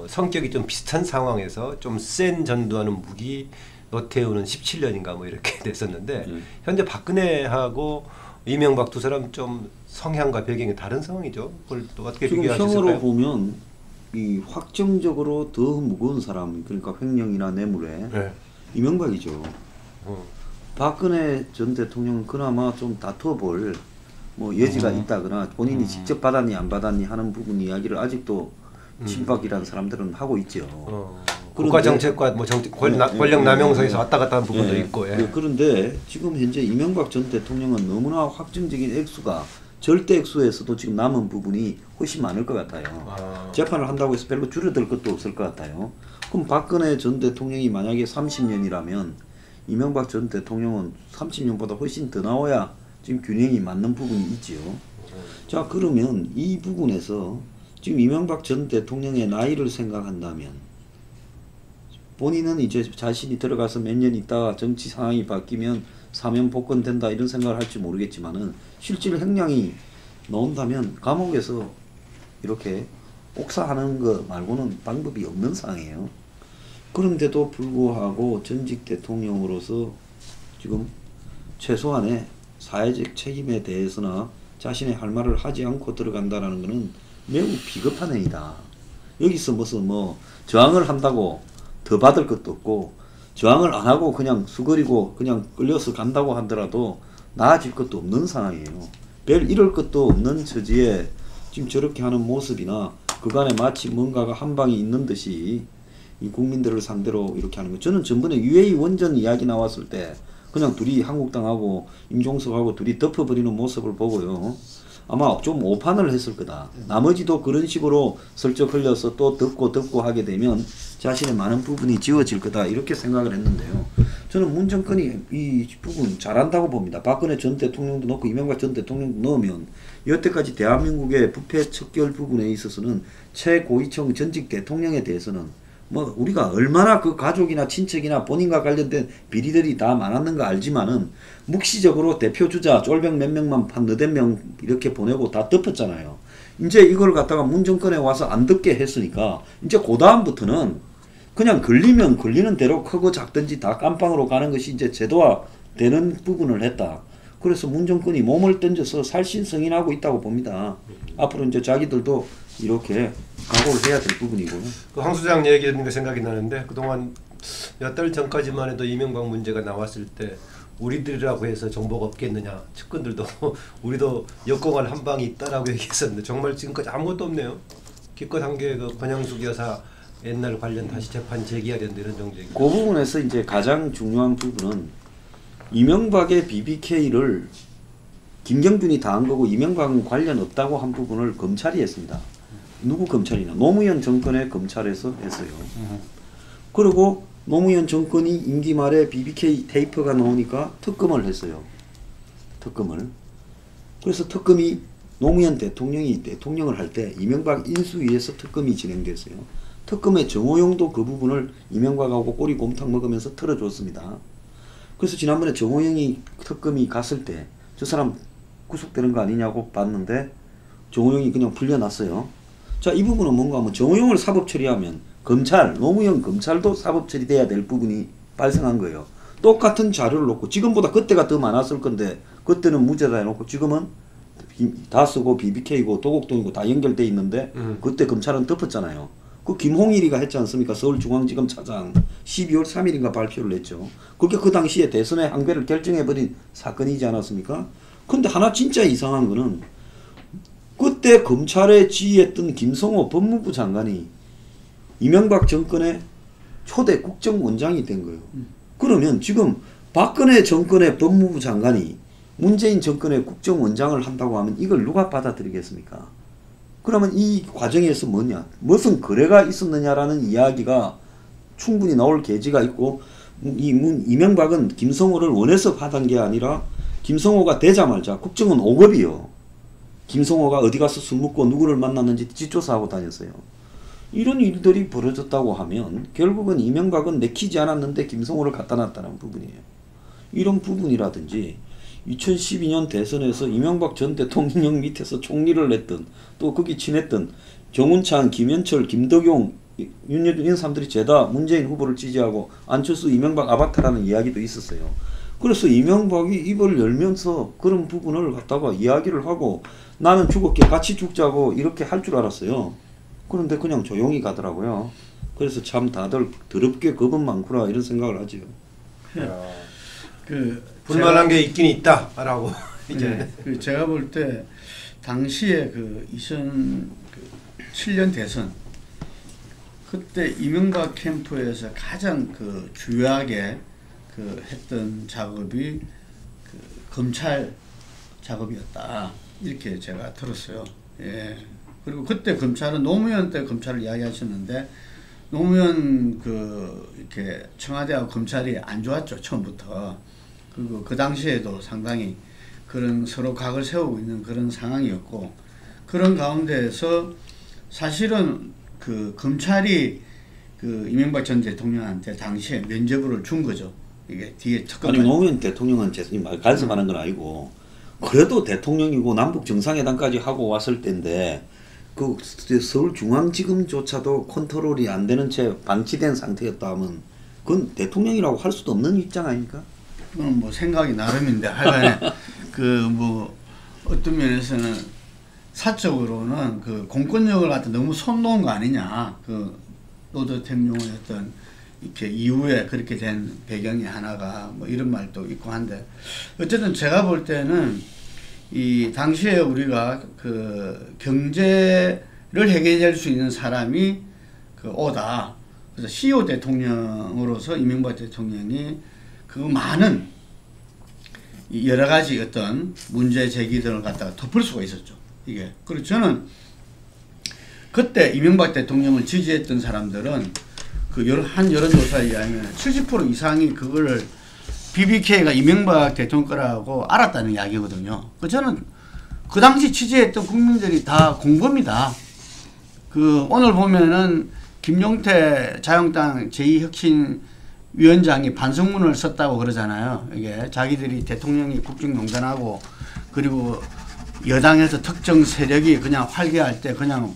성격이 좀 비슷한 상황에서 좀 센 전두환은 무기, 노태우는 17년인가 뭐 이렇게 됐었는데 현재 박근혜하고 이명박 두 사람 좀 성향과 배경이 다른 상황이죠. 그걸 또 어떻게 지금 비교하셨을까요? 형으로 보면 이 확정적으로 더 무거운 사람, 그러니까 횡령이나 뇌물에 네. 이명박이죠. 박근혜 전 대통령은 그나마 좀 다퉈볼 뭐 여지가 있다거나 본인이 직접 받았니 안 받았니 하는 부분 이야기를 아직도 친박이라는 사람들은 하고 있죠. 국가 정책과 뭐 권력 남용서에서 왔다 갔다 하는 부분도 있고. 예. 그런데 지금 현재 이명박 전 대통령은 너무나 확정적인 액수가 절대 액수에서도 지금 남은 부분이 훨씬 많을 것 같아요. 재판을 한다고 해서 별로 줄어들 것도 없을 것 같아요. 그럼 박근혜 전 대통령이 만약에 30년이라면 이명박 전 대통령은 30년보다 훨씬 더 나와야 지금 균형이 맞는 부분이 있지요. 자, 그러면 이 부분에서 지금 이명박 전 대통령의 나이를 생각한다면 본인은 이제 자신이 들어가서 몇 년 있다가 정치 상황이 바뀌면 사면 복권된다 이런 생각을 할지 모르겠지만은 실질 형량이 나온다면 감옥에서 이렇게 옥사하는 거 말고는 방법이 없는 상황이에요. 그런데도 불구하고 전직 대통령으로서 지금 최소한의 사회적 책임에 대해서나 자신의 할 말을 하지 않고 들어간다는 것은 매우 비겁한 행위다. 여기서 무슨 뭐 저항을 한다고 더 받을 것도 없고 저항을 안 하고 그냥 수그리고 그냥 끌려서 간다고 하더라도 나아질 것도 없는 상황이에요. 별 이럴 것도 없는 처지에 지금 저렇게 하는 모습이나 그간에 마치 뭔가가 한 방이 있는 듯이 이 국민들을 상대로 이렇게 하는 거. 저는 전번에 UA 원전 이야기 나왔을 때 그냥 둘이 한국당하고 임종석하고 둘이 덮어버리는 모습을 보고요. 아마 좀 오판을 했을 거다. 나머지도 그런 식으로 슬쩍 흘려서 또 덮고 하게 되면 자신의 많은 부분이 지워질 거다. 이렇게 생각을 했는데요. 저는 문 정권이 이 부분 잘한다고 봅니다. 박근혜 전 대통령도 넣고 이명박 전 대통령도 넣으면 여태까지 대한민국의 부패 척결 부분에 있어서는 최고위층 전직 대통령에 대해서는 뭐 우리가 얼마나 그 가족이나 친척이나 본인과 관련된 비리들이 다 많았는가 알지만은 묵시적으로 대표주자 쫄병 몇 명만 한 너댓 명 이렇게 보내고 다 덮었잖아요. 이제 이걸 갖다가 문정권에 와서 안 듣게 했으니까 이제 그 다음부터는 그냥 걸리면 걸리는 대로 크고 작든지 다 깜빵으로 가는 것이 이제 제도화되는 부분을 했다. 그래서 문정권이 몸을 던져서 살신성인하고 있다고 봅니다. 앞으로 이제 자기들도 이렇게 각오를 해야 될 부분이고요. 그 황 수장 얘기하는 게 생각이 나는데 그동안 몇 달 전까지만 해도 이명박 문제가 나왔을 때 우리들이라고 해서 정보가 없겠느냐, 측근들도 우리도 역공할 한 방이 있다라고 얘기했었는데 정말 지금까지 아무것도 없네요. 기껏 한 게 그 권양숙 여사 옛날 관련 다시 재판 제기해야 된다 이런 정도이고. 그 부분에서 이제 가장 중요한 부분은 이명박의 BBK를 김경준이 다 한 거고 이명박은 관련 없다고 한 부분을 검찰이 했습니다. 누구 검찰이냐? 노무현 정권의 검찰에서 했어요. 그리고 노무현 정권이 임기 말에 BBK 테이프가 나오니까 특검을 했어요. 특검을. 그래서 특검이 노무현 대통령이 대통령을 할 때 이명박 인수위에서 특검이 진행됐어요. 특검의 정호영도 그 부분을 이명박하고 꼬리곰탕 먹으면서 털어줬습니다. 그래서 지난번에 정호영이 특검이 갔을 때 저 사람 구속되는 거 아니냐고 봤는데 정호영이 그냥 풀려났어요. 자, 이 부분은 뭔가 하면 정호영을 사법 처리하면 검찰, 노무현 검찰도 사법 처리돼야 될 부분이 발생한 거예요. 똑같은 자료를 놓고 지금보다 그때가 더 많았을 건데 그때는 무죄다 해놓고 지금은 다 쓰고 BBK고 도곡동이고 다 연결돼 있는데 그때 검찰은 덮었잖아요. 그 김홍일이가 했지 않습니까? 서울중앙지검 차장 12월 3일인가 발표를 했죠. 그게 그 당시에 대선의 항배를 결정해버린 사건이지 않았습니까? 근데 하나 진짜 이상한 거는 그때 검찰에 지휘했던 김성호 법무부 장관이 이명박 정권의 초대 국정원장이 된 거예요. 그러면 지금 박근혜 정권의 법무부 장관이 문재인 정권의 국정원장을 한다고 하면 이걸 누가 받아들이겠습니까? 그러면 이 과정에서 뭐냐? 무슨 거래가 있었느냐라는 이야기가 충분히 나올 계지가 있고 이명박은 김성호를 원해서 받은 게 아니라 김성호가 되자마자 국정원 5급이요. 김성호가 어디 가서 술 먹고 누구를 만났는지 뒷조사하고 다녔어요. 이런 일들이 벌어졌다고 하면 결국은 이명박은 내키지 않았는데 김성호를 갖다 놨다는 부분이에요. 이런 부분이라든지 2012년 대선에서 이명박 전 대통령 밑에서 총리를 했던 또 거기 친했던 정운찬, 김현철, 김덕용 이런 사람들이 죄다 문재인 후보를 지지하고 안철수 이명박 아바타라는 이야기도 있었어요. 그래서 이명박이 입을 열면서 그런 부분을 갖다가 이야기를 하고 나는 죽었기에 같이 죽자고 이렇게 할 줄 알았어요. 그런데 그냥 조용히 가더라고요. 그래서 참 다들 더럽게 겁은 많구나 이런 생각을 하죠. 불만한 게 있긴 있다라고 이제 그 제가 볼 때 당시에 그 2007년 대선 그때 이명박 캠프에서 가장 그 주요하게 그 했던 작업이 그 검찰 작업이었다 이렇게 제가 들었어요. 예. 그리고 그때 검찰은 노무현 때 검찰을 이야기하셨는데 노무현 그 이렇게 청와대하고 검찰이 안 좋았죠 처음부터. 그리고 그 당시에도 상당히 그런 서로 각을 세우고 있는 그런 상황이었고 그런 가운데에서 사실은 그 검찰이 그 이명박 전 대통령한테 당시에 면죄부를 준 거죠. 이게 뒤에 아니 노무현 대통령은 재선이 간섭하는 건 아니고 그래도 대통령이고 남북 정상회담까지 하고 왔을 때인데 그 서울중앙지검조차도 컨트롤이 안 되는 채 방치된 상태였다 하면 그건 대통령이라고 할 수도 없는 입장 아닙니까? 그건 뭐 생각이 나름인데 하여간에 그 뭐 어떤 면에서는 사적으로는 그 공권력을 갖다 너무 손 놓은 거 아니냐 그 노 대통령의 어떤 이렇게 이후에 그렇게 된 배경이 하나가 뭐 이런 말도 있고 한데 어쨌든 제가 볼 때는 이 당시에 우리가 그 경제를 해결할 수 있는 사람이 그 오다. 그래서 CEO 대통령으로서 이명박 대통령이 그 많은 여러 가지 어떤 문제 제기들을 갖다가 덮을 수가 있었죠. 이게. 그리고 저는 그때 이명박 대통령을 지지했던 사람들은 그 한 여론조사에 의하면 70% 이상이 그거를 BBK가 이명박 대통령 거라고 알았다는 이야기거든요. 저는 그 당시 취재했던 국민들이 다 공범이다. 그 오늘 보면은 김용태 자유한국당 제2혁신위원장이 반성문을 썼다고 그러잖아요. 이게 자기들이 대통령이 국정농단하고 그리고 여당에서 특정 세력이 그냥 활개할 때 그냥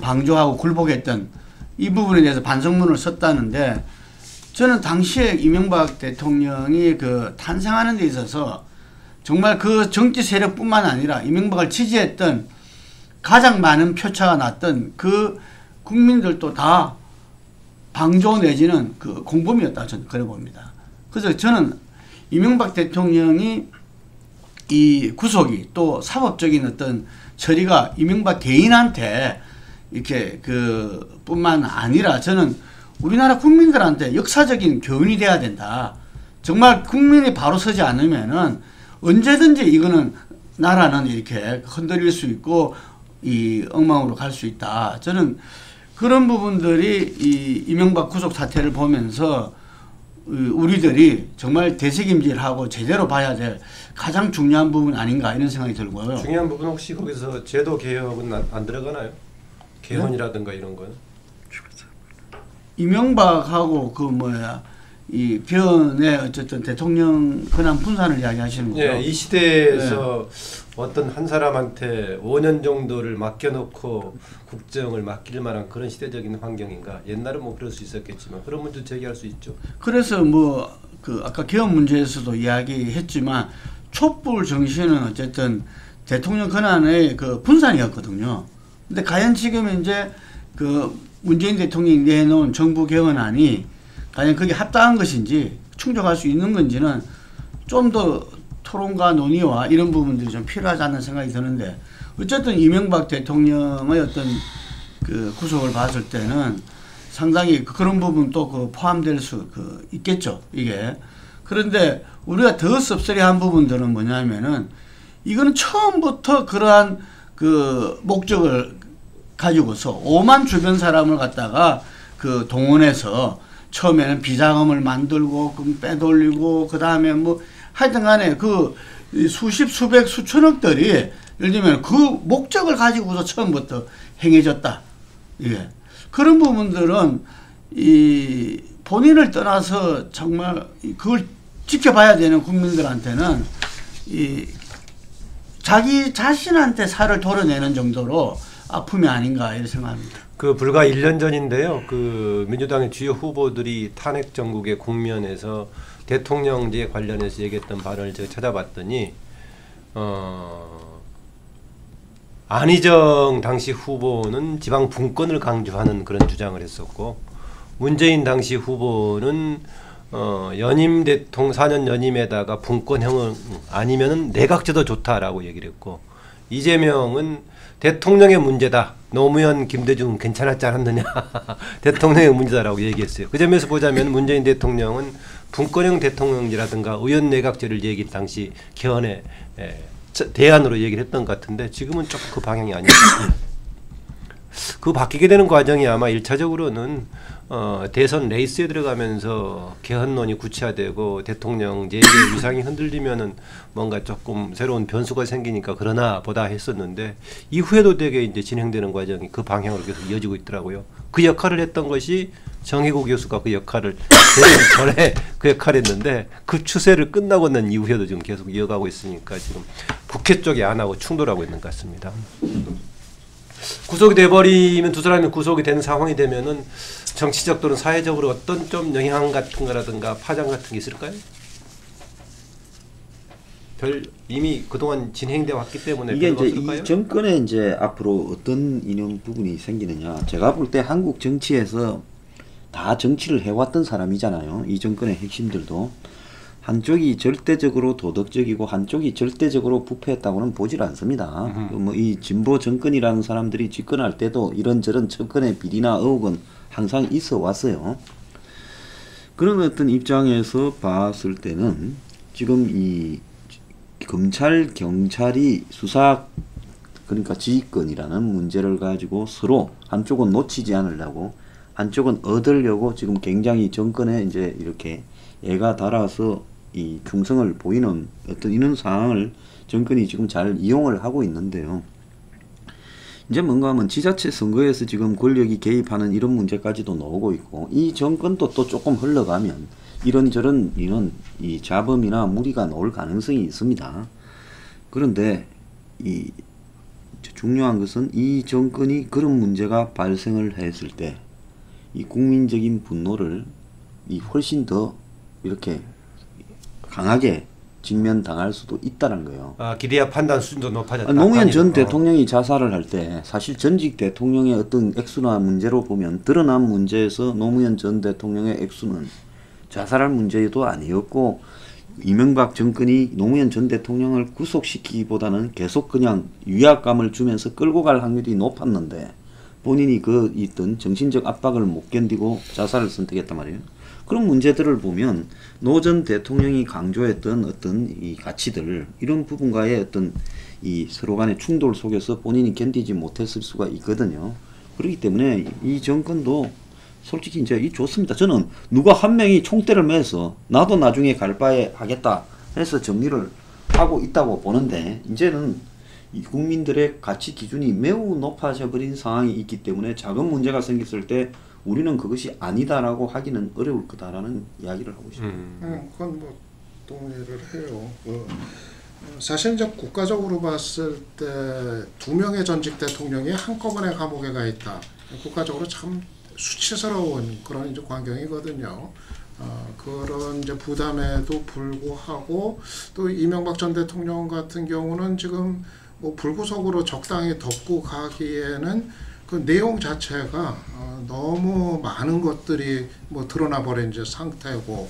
방조하고 굴복했던 이 부분에 대해서 반성문을 썼다는데 저는 당시에 이명박 대통령이 그 탄생하는 데 있어서 정말 그 정치 세력뿐만 아니라 이명박을 지지했던 가장 많은 표차가 났던 그 국민들도 다 방조 내지는 그 공범이었다 저는 그래 봅니다. 그래서 저는 이명박 대통령이 이 구속이 또 사법적인 어떤 처리가 이명박 개인한테 이렇게 그 뿐만 아니라 저는 우리나라 국민들한테 역사적인 교훈이 돼야 된다. 정말 국민이 바로 서지 않으면은 언제든지 이거는 나라는 이렇게 흔들릴 수 있고 이 엉망으로 갈 수 있다. 저는 그런 부분들이 이 이명박 구속 사태를 보면서 우리들이 정말 되새김질하고 제대로 봐야 될 가장 중요한 부분 아닌가 이런 생각이 들고요. 중요한 부분 혹시 거기서 제도 개혁은 안 들어가나요? 개헌이라든가 이런 건? 이명박하고 그 뭐야 이 변의 어쨌든 대통령 권한 분산을 이야기하시는 거죠. 네, 이 시대에서 어떤 한 사람한테 5년 정도를 맡겨놓고 국정을 맡길 만한 그런 시대적인 환경인가? 옛날은 뭐 그럴 수 있었겠지만 그런 문제 제기할 수 있죠. 그래서 뭐 그 아까 개헌 문제에서도 이야기했지만 촛불 정신은 어쨌든 대통령 권한의 그 분산이었거든요. 근데 과연 지금 이제 그 문재인 대통령이 내놓은 정부 개헌안이 과연 그게 합당한 것인지 충족할 수 있는 건지는 좀 더 토론과 논의와 이런 부분들이 좀 필요하지 않는 생각이 드는데, 어쨌든 이명박 대통령의 어떤 그 구속을 봤을 때는 상당히 그런 부분 또 그 포함될 수 있겠죠, 이게. 그런데 우리가 더 씁쓸해한 부분들은 뭐냐면은, 이거는 처음부터 그러한 그 목적을 가지고서 5만 주변 사람을 갖다가 그 동원해서 처음에는 비자금을 만들고 빼돌리고 그 다음에 뭐 하여튼 간에 그 수십 수백 수천억들이 예를 들면 그 목적을 가지고서 처음부터 행해졌다. 예. 그런 부분들은 이 본인을 떠나서 정말 그걸 지켜봐야 되는 국민들한테는 이 자기 자신한테 살을 도려내는 정도로 아픔이 아닌가 이렇게 생각합니다. 그 불과 1년 전인데요. 그 민주당의 주요 후보들이 탄핵 정국의 국면에서 대통령제 관련해서 얘기했던 발언을 제가 찾아봤더니 안희정 당시 후보는 지방 분권을 강조하는 그런 주장을 했었고, 문재인 당시 후보는 연임 대통령 4년 연임에다가 분권형은 아니면은 내각제도 좋다라고 얘기를 했고, 이재명은 대통령의 문제다. 노무현, 김대중 괜찮았지 않았느냐. 대통령의 문제다라고 얘기했어요. 그 점에서 보자면 문재인 대통령은 분권형 대통령제라든가 의원 내각제를 얘기 당시 개헌의 대안으로 얘기를 했던 것 같은데, 지금은 조금 그 방향이 아니죠. 그 바뀌게 되는 과정이 아마 1차적으로는 대선 레이스에 들어가면서 개헌론이 구체화되고 대통령제의 위상이 흔들리면은 뭔가 조금 새로운 변수가 생기니까 그러나 보다 했었는데, 이후에도 되게 이제 진행되는 과정이 그 방향으로 계속 이어지고 있더라고요. 그 역할을 했던 것이 정혜구 교수가 그 역할을 전에 그 역할을 했는데, 그 추세를 끝나고 난 이후에도 지금 계속 이어가고 있으니까 지금 국회 쪽이 안 하고 충돌하고 있는 것 같습니다. 구속이 돼버리면, 두 사람이 구속이 되는 상황이 되면은 정치적 또는 사회적으로 어떤 좀 영향 같은 거라든가 파장 같은 게 있을까요? 이미 그동안 진행돼 왔기 때문에 이게 이제 없을까요? 이 정권에 이제 앞으로 어떤 이런 부분이 생기느냐. 제가 볼 때 한국 정치에서 다 정치를 해왔던 사람이잖아요. 이 정권의 핵심들도. 한쪽이 절대적으로 도덕적이고 한쪽이 절대적으로 부패했다고는 보질 않습니다. 뭐 이 진보 정권이라는 사람들이 집권할 때도 이런저런 정권의 비리나 의혹은 항상 있어 왔어요. 그런 어떤 입장에서 봤을 때는 지금 이 검찰, 경찰이 수사, 그러니까 지휘권이라는 문제를 가지고 서로 한쪽은 놓치지 않으려고, 한쪽은 얻으려고 지금 굉장히 정권에 이제 이렇게 애가 달아서 이 충성을 보이는 어떤 이런 상황을 정권이 지금 잘 이용을 하고 있는데요. 이제 뭔가 하면 지자체 선거에서 지금 권력이 개입하는 이런 문제까지도 나오고 있고, 이 정권도 또 조금 흘러가면 이런저런 이 자범이나 무리가 나올 가능성이 있습니다. 그런데 이 중요한 것은 이 정권이 그런 문제가 발생을 했을 때 이 국민적인 분노를 훨씬 더 이렇게 강하게 직면당할 수도 있다는 거예요. 기대와 판단 수준도 높아졌다. 노무현 전 대통령이 자살을 할 때 사실 전직 대통령의 어떤 액수나 문제로 보면 드러난 문제에서 노무현 전 대통령의 액수는 자살할 문제도 아니었고, 이명박 정권이 노무현 전 대통령을 구속시키기보다는 계속 그냥 위압감을 주면서 끌고 갈 확률이 높았는데, 본인이 그 있던 정신적 압박을 못 견디고 자살을 선택했단 말이에요. 그런 문제들을 보면 노 전 대통령이 강조했던 어떤 이 가치들, 이런 부분과의 어떤 이 서로 간의 충돌 속에서 본인이 견디지 못했을 수가 있거든요. 그렇기 때문에 이 정권도 솔직히 이제 좋습니다. 저는 누가 한 명이 총대를 매서 나도 나중에 갈 바에 하겠다 해서 정리를 하고 있다고 보는데, 이제는 이 국민들의 가치 기준이 매우 높아져 버린 상황이 있기 때문에 작은 문제가 생겼을 때 우리는 그것이 아니다라고 하기는 어려울 거다라는 이야기를 하고 있습니다. 그건 뭐 동의를 해요. 사실 이제 국가적으로 봤을 때 2명의 전직 대통령이 한꺼번에 감옥에 가 있다. 국가적으로 참 수치스러운 그런 이제 광경이거든요. 그런 이제 부담에도 불구하고 또 이명박 전 대통령 같은 경우는 지금 뭐 불구속으로 적당히 덮고 가기에는 그 내용 자체가 너무 많은 것들이 뭐 드러나 버린 이제 상태고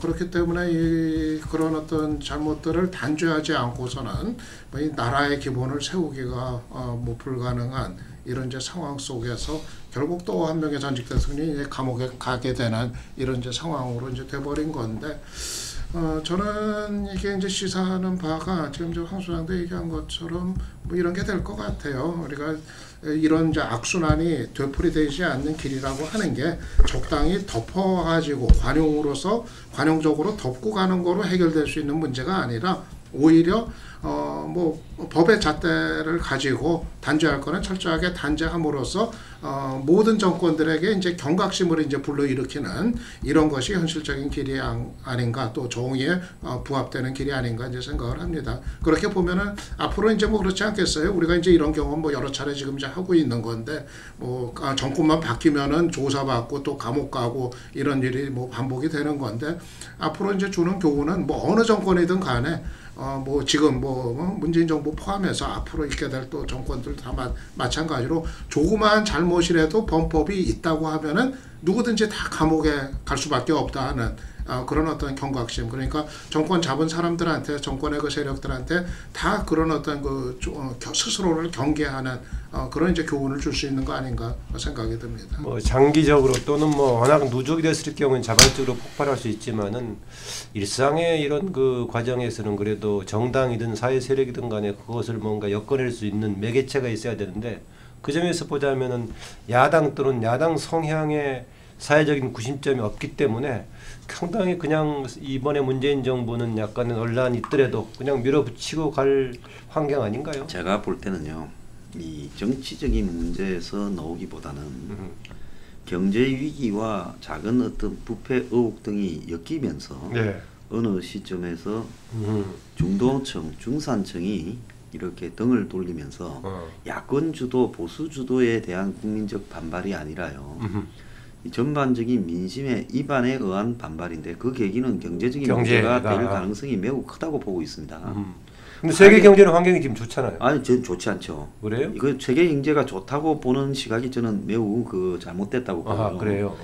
그렇기 때문에 그런 어떤 잘못들을 단죄하지 않고서는 뭐 이 나라의 기본을 세우기가 뭐 불가능한 이런 이제 상황 속에서 결국 또 한 명의 전직 대통령이 이제 감옥에 가게 되는 이런 이제 상황으로 이제 돼버린 건데 저는 이게 이제 시사하는 바가 지금 저 황 소장도 얘기한 것처럼 뭐 이런 게 될 것 같아요. 우리가 이런 이제 악순환이 되풀이되지 않는 길이라고 하는 게 적당히 덮어가지고 관용적으로 덮고 가는 거로 해결될 수 있는 문제가 아니라 오히려 뭐 법의 잣대를 가지고 단죄할 거는 철저하게 단죄함으로써 모든 정권들에게 이제 경각심을 이제 불러일으키는 이런 것이 현실적인 길이 아닌가, 또 정의에 부합되는 길이 아닌가 이제 생각을 합니다. 그렇게 보면은 앞으로 이제 뭐 그렇지 않겠어요? 우리가 이제 이런 경험 뭐 여러 차례 지금 이제 하고 있는 건데 뭐 정권만 바뀌면은 조사받고 또 감옥 가고 이런 일이 뭐 반복이 되는 건데 앞으로 이제 주는 교훈은 뭐 어느 정권이든 간에 뭐 지금 뭐 문재인 정부 포함해서 앞으로 있게 될 또 정권들 다 마찬가지로 조그마한 잘못이라도 범법이 있다고 하면은 누구든지 다 감옥에 갈 수밖에 없다 하는 그런 어떤 경각심, 그러니까 정권 잡은 사람들한테, 정권의 그 세력들한테 다 그런 어떤 그 스스로를 경계하는 그런 이제 교훈을 줄 수 있는 거 아닌가 생각이 듭니다. 뭐 장기적으로 또는 뭐 워낙 누적이 됐을 경우는 자발적으로 폭발할 수 있지만은 일상의 이런 그 과정에서는 그래도 정당이든 사회 세력이든 간에 그것을 뭔가 엮어낼 수 있는 매개체가 있어야 되는데, 그 점에서 보자면은 야당 또는 야당 성향의 사회적인 구심점이 없기 때문에 상당히 그냥 이번에 문재인 정부는 약간의 논란이 있더라도 그냥 밀어붙이고 갈 환경 아닌가요? 제가 볼 때는요, 이 정치적인 문제에서 나오기보다는 경제 위기와 작은 어떤 부패 의혹 등이 엮이면서 네. 어느 시점에서 중도층, 중산층이 이렇게 등을 돌리면서 야권 주도, 보수 주도에 대한 국민적 반발이 아니라요. 이 전반적인 민심의 이반에 의한 반발인데 그 계기는 경제적인 문제가 될 가능성이 매우 크다고 보고 있습니다. 근데 세계 경제는 환경이 지금 좋잖아요. 아니, 전 좋지 않죠. 그래요? 이거 세계 경제가 좋다고 보는 시각이 저는 매우 그 잘못됐다고 보고요. 아, 그래요.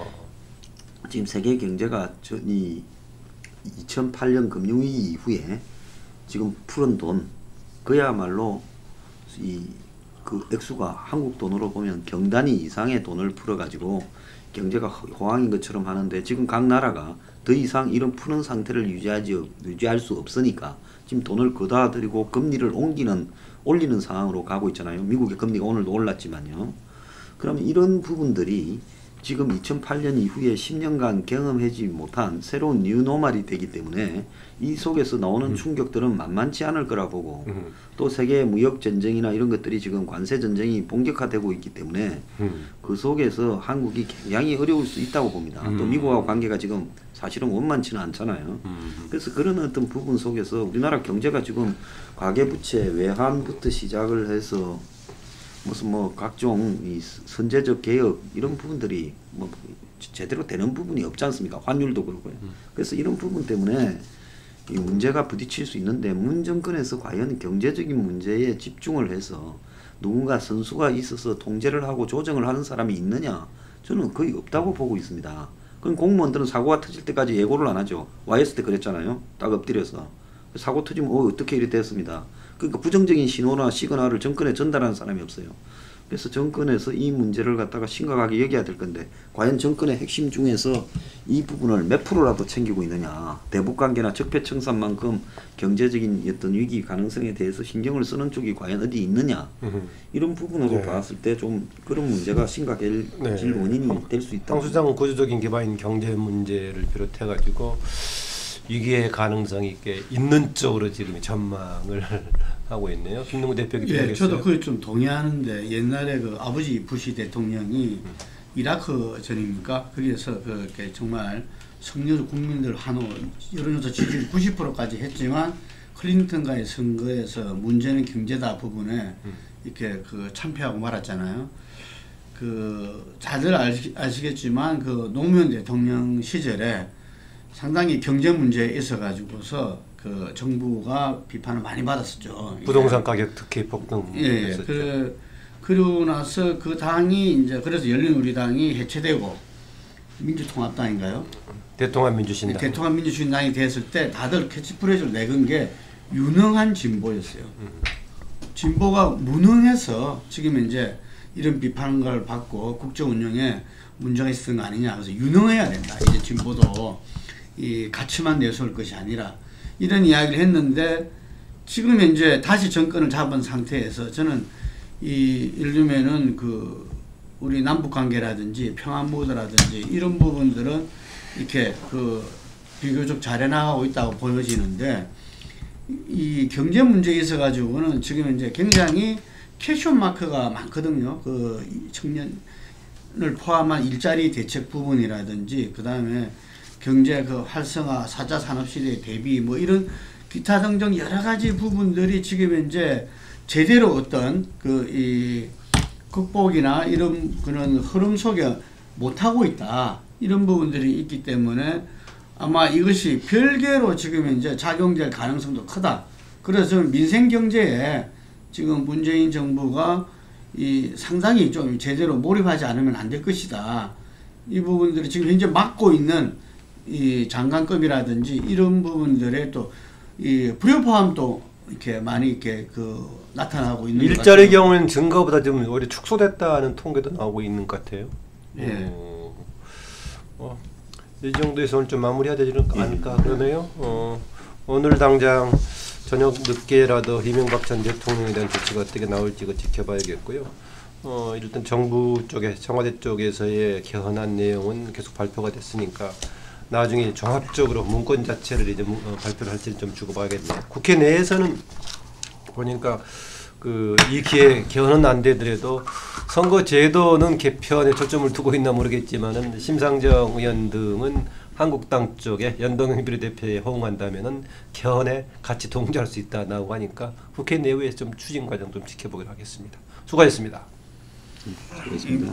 지금 세계 경제가 이 2008년 금융위기 이후에 지금 푸른 돈, 그야말로 그 액수가 한국 돈으로 보면 경단위 이상의 돈을 풀어가지고 경제가 호황인 것처럼 하는데, 지금 각 나라가 더 이상 이런 푸는 상태를 유지할 수 없으니까 지금 돈을 거다 들이고 금리를 올리는 상황으로 가고 있잖아요. 미국의 금리가 오늘도 올랐지만요. 그러면 이런 부분들이 지금 2008년 이후에 10년간 경험하지 못한 새로운 뉴노멀이 되기 때문에 이 속에서 나오는 충격들은 만만치 않을 거라 보고, 또 세계 무역 전쟁이나 이런 것들이 지금 관세 전쟁이 본격화되고 있기 때문에 그 속에서 한국이 굉장히 어려울 수 있다고 봅니다. 또 미국하고 관계가 지금 사실은 원만치는 않잖아요. 그래서 그런 어떤 부분 속에서 우리나라 경제가 지금 가계부채, 외환부터 시작을 해서 무슨 뭐 각종 이 선제적 개혁 이런 부분들이 뭐 제대로 되는 부분이 없지 않습니까? 환율도 그렇고요. 그래서 이런 부분 때문에 이 문제가 부딪힐 수 있는데, 문 정권에서 과연 경제적인 문제에 집중을 해서 누군가 선수가 있어서 통제를 하고 조정을 하는 사람이 있느냐? 저는 거의 없다고 보고 있습니다. 그럼 공무원들은 사고가 터질 때까지 예고를 안 하죠. YS 때 그랬잖아요. 딱 엎드려서 사고 터지면 어떻게 이렇게 됐습니다. 그러니까 부정적인 신호나 시그널을 정권에 전달하는 사람이 없어요. 그래서 정권에서 이 문제를 갖다가 심각하게 여겨야 될 건데, 과연 정권의 핵심 중에서 이 부분을 몇 프로라도 챙기고 있느냐, 대북관계나 적폐청산만큼 경제적인 어떤 위기 가능성에 대해서 신경을 쓰는 쪽이 과연 어디 있느냐, 이런 부분으로 봤을 때 좀 그런 문제가 심각해질 원인이 될 수 있다. 황 수장은 구조적인 기반인 경제 문제를 비롯해가지고 위기의 가능성이 있게 있는 쪽으로 지금 전망을 하고 있네요. 김능구 대표기도 예, 하겠어요. 저도 그게 좀 동의하는데, 옛날에 그 아버지 부시 대통령이 이라크 전입니까? 거기에서 그렇게 정말 성녀 국민들 한호 여론조사 지지율 90%까지 했지만 클린턴과의 선거에서 문제는 경제다 부분에 이렇게 그 참패하고 말았잖아요. 그 다들 아시겠지만 그 노무현 대통령 시절에 상당히 경제 문제에 있어 가지고서 그 정부가 비판을 많이 받았었죠. 부동산 가격 특히 폭등. 예. 그러고 나서 그 당이 이제 그래서 열린우리당이 해체되고 민주통합당인가요? 대통합민주신당. 대통합민주신당이 됐을 때 다들 캐치프레이즈를 내건 게 유능한 진보였어요. 진보가 무능해서 지금 이제 이런 비판을 받고 국정 운영에 문제가 있었던 거 아니냐. 그래서 유능해야 된다. 이제 진보도 이 가치만 내세울 것이 아니라 이런 이야기를 했는데 지금 이제 다시 정권을 잡은 상태에서 저는 이 예를 들면은 그 우리 남북 관계라든지 평화 무드라든지 이런 부분들은 이렇게 그 비교적 잘 해나가고 있다고 보여지는데 이 경제 문제에 있어 가지고는 지금 이제 굉장히 캐션 마크가 많거든요. 그 청년을 포함한 일자리 대책 부분이라든지 그 다음에 경제 그 활성화 4차 산업시대 대비 뭐 이런 기타 등등 여러 가지 부분들이 지금 이제 제대로 어떤 그 이 극복이나 이런 그런 흐름 속에 못하고 있다. 이런 부분들이 있기 때문에 아마 이것이 별개로 지금 이제 작용될 가능성도 크다. 그래서 민생 경제에 지금 문재인 정부가 이 상당히 좀 제대로 몰입하지 않으면 안 될 것이다. 이 부분들이 지금 현재 맡고 있는 이 장관급이라든지 이런 부분들에 또 이 불협화음도 이렇게 많이 이렇게 그 나타나고 있는 일자리 경우는 증가보다 좀 오히려 축소됐다는 통계도 나오고 있는 것 같아요. 예. 이 정도에서 오늘 좀 마무리해야 되지 않을까 그러네요. 오늘 당장 저녁 늦게라도 이명박 전 대통령에 대한 조치가 어떻게 나올지 지켜봐야겠고요. 일단 정부 쪽에 청와대 쪽에서의 개헌안 내용은 계속 발표가 됐으니까 나중에 종합적으로 문건 자체를 이제 발표를 할지는 좀 주고 봐야겠네요. 국회 내에서는 보니까 이 기회 개헌은 안 되더라도 선거 제도는 개편에 초점을 두고 있나 모르겠지만은 심상정 의원 등은 한국당 쪽에 연동형 비례대표에 호응한다면은 개헌에 같이 동조할 수 있다고 하니까 국회 내부에 좀 추진 과정 좀 지켜보기로 하겠습니다. 수고하셨습니다. 수고했습니다.